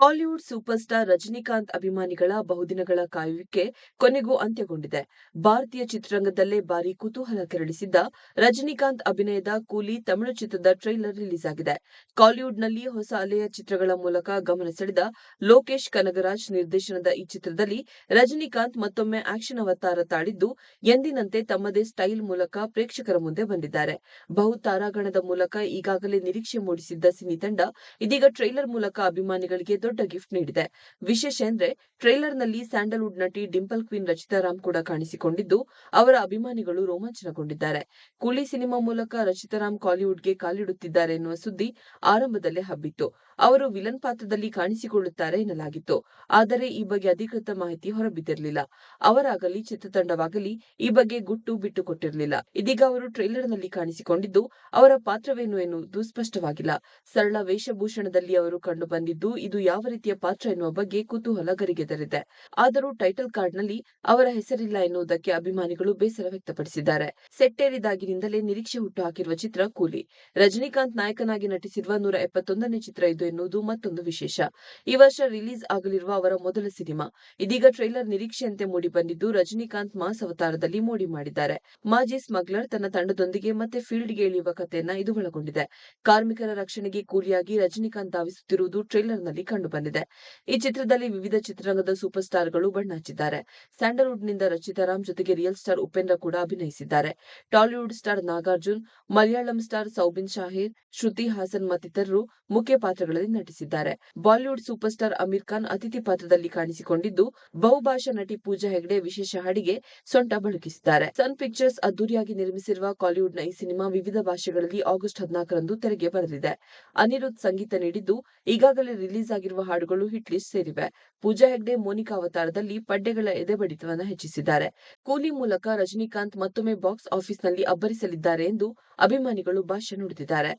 Bollywood super star Rajinikanth ಅಭಿಮಾನಿಗಳ ಬಹುದಿನಗಳ ಕಾಯುವಿಕೆ ಕೊನೆಗೂ ಅಂತ್ಯಗೊಂಡಿದೆ. ಭಾರತೀಯ ಚಿತ್ರರಂಗದಲ್ಲೇ ಭಾರೀ ಕುತೂಹಲ ಕೆರಳಿಸಿದ್ದ ರಜನಿಕಾಂತ್ ಅಭಿನಯದ ಕೂಲಿ ತಮಿಳು ಚಿತ್ರದ ಟ್ರೈಲರ್ ರಿಲೀಸ್ ಆಗಿದೆ. ಕಾಲಿವುಡ್ನಲ್ಲಿ ಹೊಸ ಅಲೆಯ ಚಿತ್ರಗಳ ಮೂಲಕ ಗಮನ ಸೆಳೆದ ಲೋಕೇಶ್ ಕನಗರಾಜ್ ನಿರ್ದೇಶನದ ಈ ಚಿತ್ರದಲ್ಲಿ ರಜನಿಕಾಂತ್ ಮತ್ತೊಮ್ಮೆ ಆಕ್ಷನ್ ಅವತಾರ ತಾಳಿದ್ದು, ಎಂದಿನಂತೆ ತಮ್ಮದೇ ಸ್ಟೈಲ್ ಮೂಲಕ ಪ್ರೇಕ್ಷಕರ ಮುಂದೆ ಬಂದಿದ್ದಾರೆ. ಬಹು ತಾರಾಗಣದ ಮೂಲಕ ಈಗಾಗಲೇ ನಿರೀಕ್ಷೆ ಮೂಡಿಸಿದ್ದ ಸಿನಿ ತಂಡ ಇದೀಗ ಟ್ರೈಲರ್ ಮೂಲಕ ಅಭಿಮಾನಿಗಳಿಗೆ ದೊಡ್ಡ ಗಿಫ್ಟ್ ನೀಡಿದೆ. ವಿಶೇಷ ಎಂದ್ರೆ ಟ್ರೈಲರ್ನಲ್ಲಿ ಸ್ಯಾಂಡಲ್ವುಡ್ ನಟಿ ಡಿಂಪಲ್ ಕ್ವೀನ್ ರಚಿತಾ ರಾಮ್ ಕೂಡ ಕಾಣಿಸಿಕೊಂಡಿದ್ದು, ಅವರ ಅಭಿಮಾನಿಗಳು ರೋಮಾಂಚನಗೊಂಡಿದ್ದಾರೆ. ಕೂಲಿ ಸಿನಿಮಾ ಮೂಲಕ ರಚಿತಾ ರಾಮ್ ಕಾಲಿವುಡ್ಗೆ ಕಾಲಿಡುತ್ತಿದ್ದಾರೆ ಎನ್ನುವ ಸುದ್ದಿ ಆರಂಭದಲ್ಲೇ ಹಬ್ಬಿತ್ತು. ಅವರು ವಿಲನ್ ಪಾತ್ರದಲ್ಲಿ ಕಾಣಿಸಿಕೊಳ್ಳುತ್ತಾರೆ ಎನ್ನಲಾಗಿತ್ತು. ಆದರೆ ಈ ಬಗ್ಗೆ ಅಧಿಕೃತ ಮಾಹಿತಿ ಹೊರಬಿದ್ದಿರಲಿಲ್ಲ. ಅವರಾಗಲಿ ಚಿತ್ರತಂಡವಾಗಲಿ ಈ ಬಗ್ಗೆ ಗುಟ್ಟು ಬಿಟ್ಟುಕೊಟ್ಟಿರಲಿಲ್ಲ. ಇದೀಗ ಅವರು ಟ್ರೈಲರ್ನಲ್ಲಿ ಕಾಣಿಸಿಕೊಂಡಿದ್ದು, ಅವರ ಪಾತ್ರವೇನು ಎನ್ನುವುದು ಸ್ಪಷ್ಟವಾಗಿಲ್ಲ. ಸರಳ ವೇಷಭೂಷಣದಲ್ಲಿ ಅವರು ಕಂಡು ಬಂದಿದ್ದು, ಇದು ಯಾವ ರೀತಿಯ ಪಾತ್ರ ಎನ್ನುವ ಬಗ್ಗೆ ಕುತೂಹಲ ಗರಿಗೆದರಿದೆ. ಆದರೂ ಟೈಟಲ್ ಕಾರ್ಡ್ನಲ್ಲಿ ಅವರ ಹೆಸರಿಲ್ಲ ಎನ್ನುವುದಕ್ಕೆ ಅಭಿಮಾನಿಗಳು ಬೇಸರ ವ್ಯಕ್ತಪಡಿಸಿದ್ದಾರೆ. ಸೆಟ್ಟೇರಿದಾಗಿನಿಂದಲೇ ನಿರೀಕ್ಷೆ ಹುಟ್ಟುಹಾಕಿರುವ ಚಿತ್ರ ಕೂಲಿ. ರಜನಿಕಾಂತ್ ನಾಯಕನಾಗಿ ನಟಿಸಿರುವ 171ನೇ ಚಿತ್ರ ಇದು ಎನ್ನುವುದು ಮತ್ತೊಂದು ವಿಶೇಷ. ಈ ವರ್ಷ ರಿಲೀಸ್ ಆಗಲಿರುವ ಅವರ ಮೊದಲ ಸಿನಿಮಾ. ಇದೀಗ ಟ್ರೈಲರ್ ನಿರೀಕ್ಷೆಯಂತೆ ಮೂಡಿಬಂದಿದ್ದು, ರಜನಿಕಾಂತ್ ಮಾಸ್ ಅವತಾರದಲ್ಲಿ ಮೋಡಿ ಮಾಡಿದ್ದಾರೆ. ಮಾಜಿ ಸ್ಮಗ್ಲರ್ ತನ್ನ ತಂಡದೊಂದಿಗೆ ಮತ್ತೆ ಫೀಲ್ಡ್ಗೆ ಇಳಿಯುವ ಕಥೆಯನ್ನ ಇದು ಒಳಗೊಂಡಿದೆ. ಕಾರ್ಮಿಕರ ರಕ್ಷಣೆಗೆ ಕೂಲಿಯಾಗಿ ರಜನಿಕಾಂತ್ ಧಾವಿಸುತ್ತಿರುವುದು ಟ್ರೈಲರ್ನಲ್ಲಿ ಕಂಡುಬಂದಿದೆ. ಈ ಚಿತ್ರದಲ್ಲಿ ವಿವಿಧ ಚಿತ್ರರಂಗದ ಸೂಪರ್ ಸ್ಟಾರ್ಗಳು ಬಣ್ಣ ಹಚ್ಚಿದ್ದಾರೆ. ಸ್ಯಾಂಡಲ್ವುಡ್ನಿಂದ ರಚಿತಾ ರಾಮ್ ಜೊತೆಗೆ ರಿಯಲ್ ಸ್ಟಾರ್ ಉಪೇಂದ್ರ ಕೂಡ ಅಭಿನಯಿಸಿದ್ದಾರೆ. Tollywood star Nagarjun, Malayalam star Soubin Shahir, Shruti Haasan ಮತ್ತಿತರರು ಮುಖ್ಯ ಪಾತ್ರಗಳಲ್ಲಿ ನಟಿಸಿದ್ದಾರೆ. Bollywood super star Aamir Khan ಅತಿಥಿ ಪಾತ್ರದಲ್ಲಿ ಕಾಣಿಸಿಕೊಂಡಿದ್ದು, ಬಹುಭಾಷಾ ನಟಿ ಪೂಜಾ ಹೆಗ್ಡೆ ವಿಶೇಷ ಹಾಡಿಗೆ ಸೊಂಟ ಬಳುಕಿಸಿದ್ದಾರೆ. ಸನ್ ಪಿಕ್ಚರ್ಸ್ ಅದ್ದೂರಿಯಾಗಿ ನಿರ್ಮಿಸಿರುವ ಕಾಲಿವುಡ್ನ ಈ ಸಿನಿಮಾ ವಿವಿಧ ಭಾಷೆಗಳಲ್ಲಿ ಆಗಸ್ಟ್ 14ರಂದು ತೆರೆಗೆ ಬರಲಿದೆ. ಅನಿರುದ್ಧ್ ಸಂಗೀತ ನೀಡಿದ್ದು, ಈಗಾಗಲೇ ರಿಲೀಸ್ ಆಗಿರುವ ಹಾಡುಗಳು ಹಿಟ್ ಲಿಸ್ಟ್ ಸೇರಿವೆ. ಪೂಜಾ ಹೆಗ್ಡೆ ಮೋನಿಕಾ ಅವತಾರದಲ್ಲಿ ಪಡ್ಡೆಗಳ ಎದೆಬಡಿತವನ್ನ ಹೆಚ್ಚಿಸಿದ್ದಾರೆ. ಕೂಲಿ ಮೂಲಕ ರಜನಿಕಾಂತ್ ಮತ್ತೊಮ್ಮೆ ಬಾಕ್ಸ್ ಆಫೀಸ್ನಲ್ಲಿ ಅಬ್ಬರಿಸಲಿದ್ದಾರೆ ಎಂದು ಅಭಿಮಾನಿಗಳು ಭಾಷ್ಯ ನುಡಿದಿದ್ದಾರೆ.